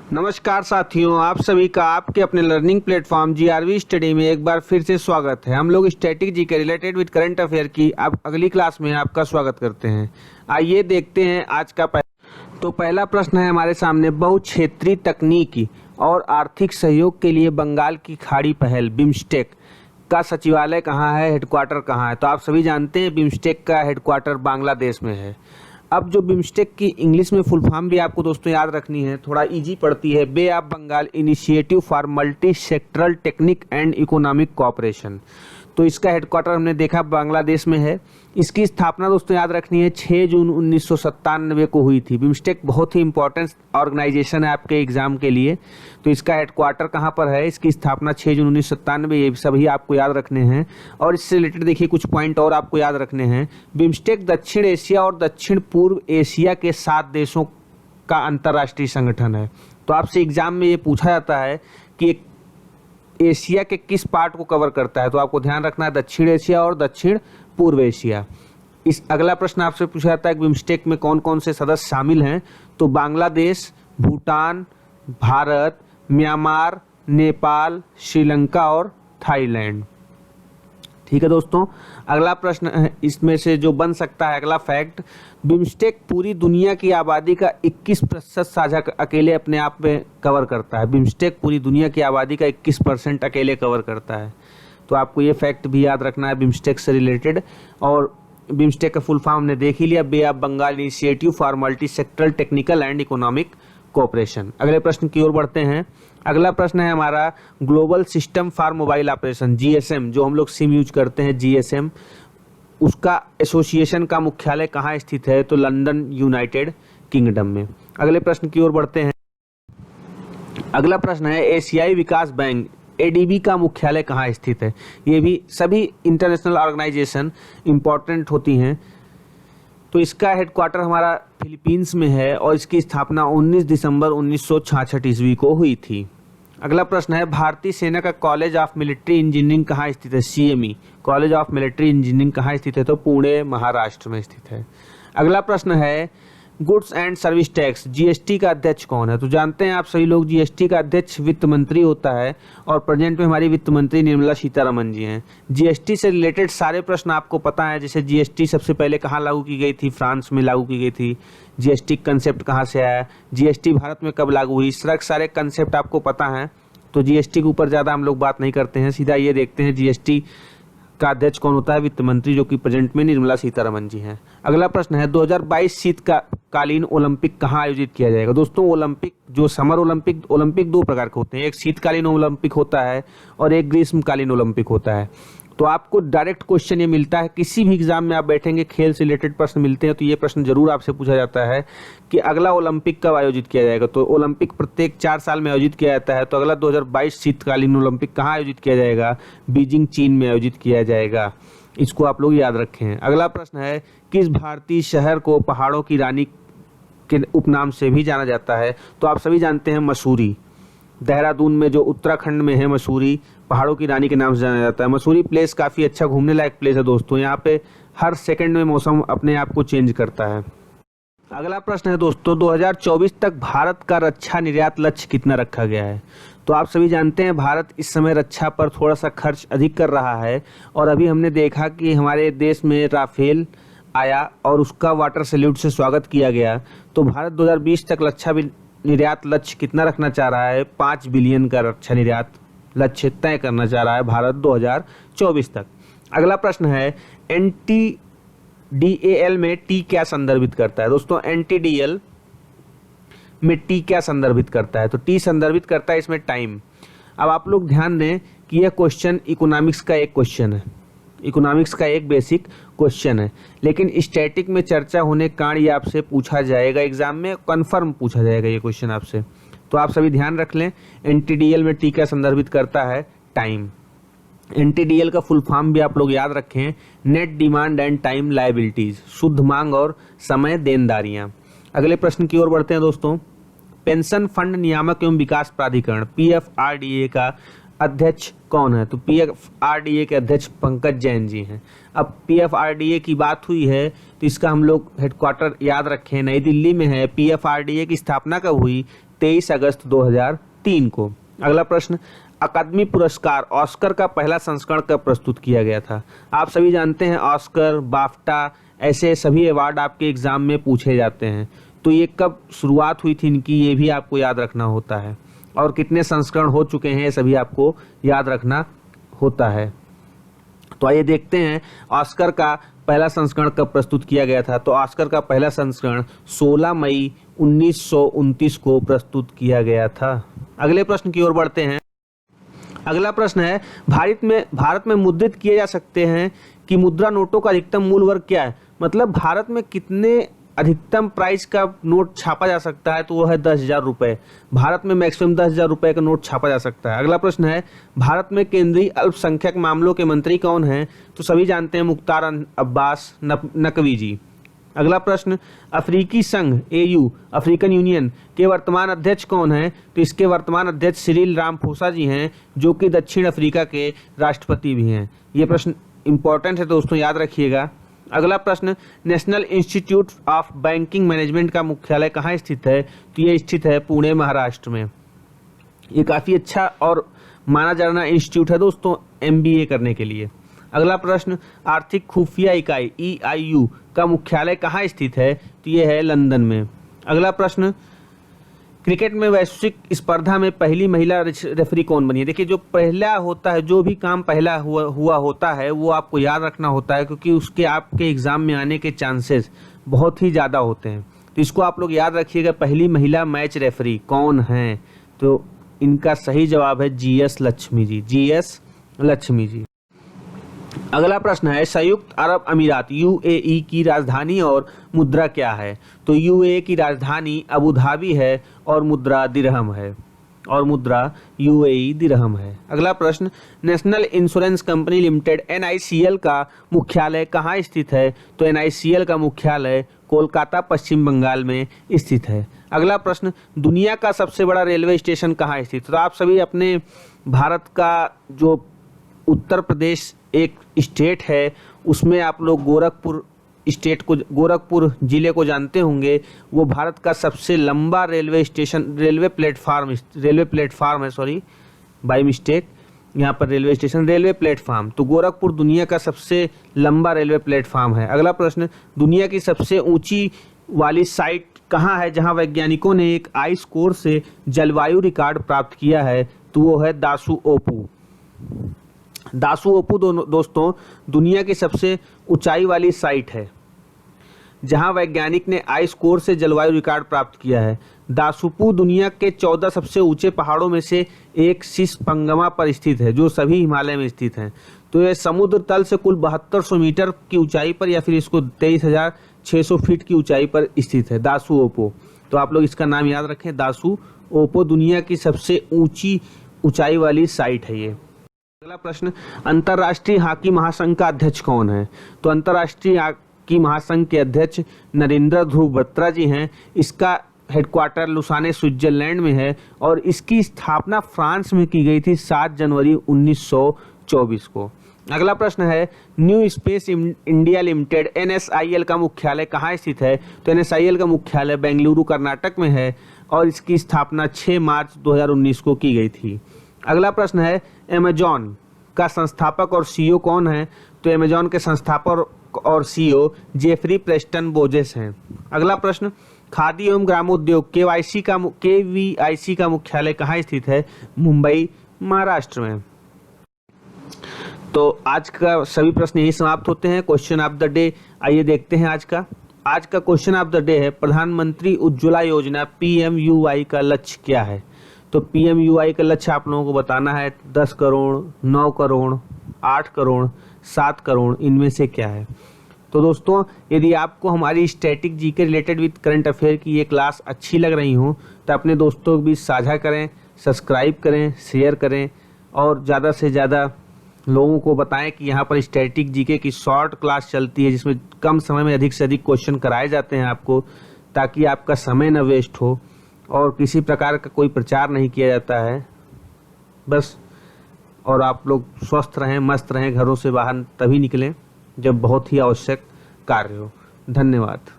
नमस्कार साथियों, आप सभी का आपके अपने लर्निंग प्लेटफॉर्म जीआरवी स्टडी में एक बार फिर से स्वागत है। हम लोग स्टैटिक जी के रिलेटेड विद करंट अफेयर की आप अगली क्लास में आपका स्वागत करते हैं। आइए देखते हैं आज का पहला प्रश्न है हमारे सामने। बहुक्षेत्रीय तकनीकी और आर्थिक सहयोग के लिए बंगाल की खाड़ी पहल बिम्स्टेक का सचिवालय कहाँ है, हेडक्वार्टर कहाँ है? तो आप सभी जानते हैं बिम्स्टेक का हेडक्वार्टर बांग्लादेश में है। अब जो बिम्स्टेक की इंग्लिश में फुल फॉर्म भी आपको दोस्तों याद रखनी है, थोड़ा इजी पड़ती है। Bay of Bengal initiative for multi sectoral technic and economic cooperation. तो इसका हेडक्वार्टर हमने देखा बांग्लादेश में है। इसकी स्थापना दोस्तों याद रखनी है 6 जून 1997 को हुई थी। बिम्स्टेक बहुत ही इंपॉर्टेंट ऑर्गेनाइजेशन है आपके एग्जाम के लिए। तो इसका हेडक्वार्टर कहाँ पर है, इसकी स्थापना 6 जून 1997, ये सभी आपको याद रखने हैं। और इससे रिलेटेड देखिए कुछ पॉइंट और आपको याद रखने हैं। बिम्स्टेक दक्षिण एशिया और दक्षिण पूर्व एशिया के 7 देशों का अंतर्राष्ट्रीय संगठन है। तो आपसे एग्जाम में ये पूछा जाता है कि एशिया के किस पार्ट को कवर करता है, तो आपको ध्यान रखना है दक्षिण एशिया और दक्षिण पूर्व एशिया। इस अगला प्रश्न आपसे पूछा जाता है कि बिम्स्टेक में कौन कौन से सदस्य शामिल हैं, तो बांग्लादेश, भूटान, भारत, म्यांमार, नेपाल, श्रीलंका और थाईलैंड। ठीक है दोस्तों, अगला प्रश्न है इसमें से जो बन सकता है अगला फैक्ट, बिम्स्टेक पूरी दुनिया की आबादी का 21% साझा अकेले अपने आप में कवर करता है। बिम्स्टेक पूरी दुनिया की आबादी का 21% अकेले कवर करता है। तो आपको ये फैक्ट भी याद रखना है बिम्स्टेक से रिलेटेड। और बिम्स्टेक का फुल फॉर्म हमने देख ही लिया, bay of Bengal initiative for multi sectoral technical and economic cooperation. अगले प्रश्न की ओर बढ़ते हैं। अगला प्रश्न है हमारा global system for mobile operation GSM, जो हम लोग सिम यूज करते हैं जीएसएम, उसका एसोसिएशन का मुख्यालय कहाँ स्थित है, तो लंदन यूनाइटेड किंगडम में। अगले प्रश्न की ओर बढ़ते हैं। अगला प्रश्न है एशियाई विकास बैंक एडीबी का मुख्यालय कहाँ स्थित है। ये भी सभी इंटरनेशनल ऑर्गेनाइजेशन इंपॉर्टेंट होती हैं। तो इसका हेडक्वार्टर हमारा फिलीपींस में है और इसकी स्थापना 19 दिसंबर 1966 ईस्वी को हुई थी। अगला प्रश्न है भारतीय सेना का कॉलेज ऑफ मिलिट्री इंजीनियरिंग कहाँ स्थित है, CME college of military engineering कहाँ स्थित है, तो पुणे महाराष्ट्र में स्थित है। अगला प्रश्न है goods and service tax GST का अध्यक्ष कौन है। तो जानते हैं आप सभी लोग जीएसटी का अध्यक्ष वित्त मंत्री होता है और प्रेजेंट में हमारी वित्त मंत्री निर्मला सीतारमण जी हैं। जीएसटी से रिलेटेड सारे प्रश्न आपको पता है, जैसे जीएसटी सबसे पहले कहाँ लागू की गई थी, फ्रांस में लागू की गई थी। जीएसटी कंसेप्ट कहाँ से आया, जीएसटी भारत में कब लागू हुई, सारे कंसेप्ट आपको पता है। तो जीएसटी के ऊपर ज़्यादा हम लोग बात नहीं करते हैं, सीधा ये देखते हैं जीएसटी का अध्यक्ष कौन होता है, वित्त मंत्री, जो कि प्रेजेंट में निर्मला सीतारमण जी हैं। अगला प्रश्न है 2022 शीतकालीन ओलंपिक कहाँ आयोजित किया जाएगा। दोस्तों ओलंपिक जो समर ओलंपिक 2 प्रकार के होते हैं, एक शीतकालीन ओलंपिक होता है और एक ग्रीष्मकालीन ओलंपिक होता है। तो आपको डायरेक्ट क्वेश्चन ये मिलता है, किसी भी एग्जाम में आप बैठेंगे खेल से रिलेटेड प्रश्न मिलते हैं, तो ये प्रश्न जरूर आपसे पूछा जाता है कि अगला ओलंपिक कब आयोजित किया जाएगा। तो ओलंपिक प्रत्येक 4 साल में आयोजित किया जाता है, तो अगला 2022 शीतकालीन ओलंपिक कहाँ आयोजित किया जाएगा, बीजिंग चीन में आयोजित किया जाएगा। इसको आप लोग याद रखें। अगला प्रश्न है किस भारतीय शहर को पहाड़ों की रानी के उपनाम से भी जाना जाता है। तो आप सभी जानते हैं मसूरी, देहरादून में जो उत्तराखंड में है मसूरी, पहाड़ों की रानी के नाम से जाना जाता है। मसूरी प्लेस काफ़ी अच्छा घूमने लायक प्लेस है दोस्तों, यहाँ पे हर सेकंड में मौसम अपने आप को चेंज करता है। अगला प्रश्न है दोस्तों 2024 तक भारत का रक्षा निर्यात लक्ष्य कितना रखा गया है। तो आप सभी जानते हैं भारत इस समय रक्षा पर थोड़ा सा खर्च अधिक कर रहा है और अभी हमने देखा कि हमारे देश में राफेल आया और उसका वाटर सैल्यूट से स्वागत किया गया। तो भारत 2020 तक रक्षा निर्यात लक्ष्य कितना रखना चाह रहा है, 5 बिलियन का रक्षा निर्यात लक्ष्य तय करना चाह रहा है भारत 2024 तक। अगला प्रश्न है एनटीडीएल में टी क्या संदर्भित करता है। दोस्तों एनटीडीएल में टी क्या संदर्भित करता है, तो टी संदर्भित करता है इसमें टाइम। अब आप लोग ध्यान दें कि यह क्वेश्चन इकोनॉमिक्स का एक क्वेश्चन है, इकोनॉमिक्स का एक बेसिक क्वेश्चन है, लेकिन स्टैटिक में चर्चा होने के कारण ये आपसे पूछा जाएगा, एग्जाम में कंफर्म पूछा जाएगा ये क्वेश्चन आपसे। तो आप सभी ध्यान रख लें, एनटीडीएल में टी क्या संदर्भित करता है, टाइम। एनटीडीएल का फुल फॉर्म भी आप लोग याद रखें, net demand and time liabilities, शुद्ध मांग और समय देनदारियां। अगले प्रश्न की ओर बढ़ते हैं दोस्तों। पेंशन फंड नियामक एवं विकास प्राधिकरण पीएफआरडीए का अध्यक्ष कौन है, तो पीएफआरडीए के अध्यक्ष पंकज जैन जी हैं। अब पीएफआरडीए की बात हुई है तो इसका हम लोग हेडक्वार्टर याद रखें, नई दिल्ली में है। पीएफआरडीए की स्थापना कब हुई, 23 अगस्त 2003 को। अगला प्रश्न, अकादमी पुरस्कार ऑस्कर का पहला संस्करण कब प्रस्तुत किया गया था? आप सभी जानते हैं ऑस्कर, बाफ्टा, ऐसे सभी अवार्ड आपके एग्जाम में पूछे जाते हैं। तो ये कब शुरुआत हुई थी इनकी, ये भी आपको याद रखना होता है, और कितने संस्करण हो चुके हैं ये सभी आपको याद रखना होता है। तो आइए देखते हैं ऑस्कर का पहला संस्करण कब प्रस्तुत किया गया था। तो ऑस्कर का पहला संस्करण 16 मई 1929 को प्रस्तुत किया गया था। अगले प्रश्न की ओर बढ़ते हैं। अगला प्रश्न है, भारत में मुद्रित किए जा सकते हैं कि मुद्रा नोटों का अधिकतम मूल्य वर्ग क्या है? मतलब भारत में कितने अधिकतम प्राइस का नोट छापा जा सकता है? तो वो है 10,000 रुपये। भारत में मैक्सिमम 10,000 रुपये का नोट छापा जा सकता है। अगला प्रश्न है, भारत में केंद्रीय अल्पसंख्यक मामलों के मंत्री कौन हैं? तो सभी जानते हैं मुख्तार अब्बास नकवी जी। अगला प्रश्न, अफ्रीकी संघ AU अफ्रीकन यूनियन के वर्तमान अध्यक्ष कौन हैं? तो इसके वर्तमान अध्यक्ष सिरिल रामाफोसा जी हैं, जो कि दक्षिण अफ्रीका के राष्ट्रपति भी हैं। ये प्रश्न इंपॉर्टेंट है दोस्तों, याद रखिएगा। अगला प्रश्न, national institute of banking management का मुख्यालय कहाँ स्थित है? तो ये स्थित है पुणे, महाराष्ट्र में। ये काफ़ी अच्छा और माना जाना इंस्टीट्यूट है दोस्तों MBA करने के लिए। अगला प्रश्न, आर्थिक खुफिया इकाई EIU का मुख्यालय कहाँ स्थित है? तो ये है लंदन में। अगला प्रश्न, क्रिकेट में वैश्विक स्पर्धा में पहली महिला रेफरी कौन बनी है? देखिए, जो पहला होता है, जो भी काम पहला हुआ होता है वो आपको याद रखना होता है, क्योंकि उसके आपके एग्जाम में आने के चांसेस बहुत ही ज़्यादा होते हैं। तो इसको आप लोग याद रखिएगा, पहली महिला मैच रेफरी कौन है? तो इनका सही जवाब है GS लक्ष्मी जी, GS लक्ष्मी जी। अगला प्रश्न है, संयुक्त अरब अमीरात UAE की राजधानी और मुद्रा क्या है? तो UAE की राजधानी अबू धाबी है और मुद्रा दिरहम है, और मुद्रा UAE दिरहम है। अगला प्रश्न, national insurance company limited NICL का मुख्यालय कहाँ स्थित है? तो NICL का मुख्यालय कोलकाता, पश्चिम बंगाल में स्थित है। अगला प्रश्न, दुनिया का सबसे बड़ा रेलवे स्टेशन कहाँ स्थित है? तो आप सभी अपने भारत का जो उत्तर प्रदेश एक स्टेट है, उसमें आप लोग गोरखपुर जिले को जानते होंगे। वो भारत का सबसे लंबा रेलवे प्लेटफार्म है, सॉरी बाय मिस्टेक, यहाँ पर रेलवे स्टेशन, रेलवे प्लेटफार्म। तो गोरखपुर दुनिया का सबसे लंबा रेलवे प्लेटफार्म है। अगला प्रश्न, दुनिया की सबसे ऊंची वाली साइट कहाँ है जहाँ वैज्ञानिकों ने एक आइस कोर से जलवायु रिकॉर्ड प्राप्त किया है? तो वो है दासू ओपू। दासू ओपू दोस्तों दुनिया की सबसे ऊंचाई वाली साइट है जहां वैज्ञानिक ने आइस कोर से जलवायु रिकॉर्ड प्राप्त किया है। दासूपू दुनिया के 14 सबसे ऊंचे पहाड़ों में से एक सिसपंगमा पर स्थित है, जो सभी हिमालय में स्थित हैं। तो यह समुद्र तल से कुल 7200 मीटर की ऊंचाई पर, या फिर इसको 23,600 फीट की ऊंचाई पर स्थित है दासू ओपो। तो आप लोग इसका नाम याद रखें, दासू ओपो दुनिया की सबसे ऊंचाई वाली साइट है ये। अगला प्रश्न, अंतर्राष्ट्रीय हॉकी महासंघ का अध्यक्ष कौन है? तो अंतर्राष्ट्रीय हॉकी महासंघ के अध्यक्ष नरेंद्र ध्रुव बत्रा जी हैं। इसका हेडक्वार्टर लुसाने स्विट्जरलैंड में है और इसकी स्थापना फ्रांस में की गई थी 7 जनवरी 1924 को। अगला प्रश्न है, new space India limited NSIL का मुख्यालय कहाँ स्थित है? तो NSIL का मुख्यालय बेंगलुरु कर्नाटक में है और इसकी स्थापना 6 मार्च 2019 को की गई थी। अगला प्रश्न है, अमेजॉन का संस्थापक और CEO कौन है? तो अमेजॉन के संस्थापक और CEO जेफरी प्रेस्टन बोजेस हैं। अगला प्रश्न, खादी एवं ग्रामोद्योग KVIC का मुख्यालय कहाँ स्थित है? मुंबई, महाराष्ट्र में। तो आज का सभी प्रश्न यही समाप्त होते हैं। क्वेश्चन ऑफ द डे आइए देखते हैं आज का क्वेश्चन ऑफ द डे है, प्रधानमंत्री उज्ज्वला योजना PMUY का लक्ष्य क्या है? तो PMUY का लक्ष्य आप लोगों को बताना है 10 करोड़, 9 करोड़, 8 करोड़, 7 करोड़, इनमें से क्या है? तो दोस्तों यदि आपको हमारी static GK related with current affair की ये क्लास अच्छी लग रही हो तो अपने दोस्तों के बीच साझा करें, सब्सक्राइब करें, शेयर करें और ज़्यादा से ज़्यादा लोगों को बताएं कि यहाँ पर स्टैटिक जीके की शॉर्ट क्लास चलती है जिसमें कम समय में अधिक से अधिक क्वेश्चन कराए जाते हैं आपको, ताकि आपका समय न वेस्ट हो और किसी प्रकार का कोई प्रचार नहीं किया जाता है बस। और आप लोग स्वस्थ रहें, मस्त रहें, घरों से बाहर तभी निकलें जब बहुत ही आवश्यक कार्य हो। धन्यवाद।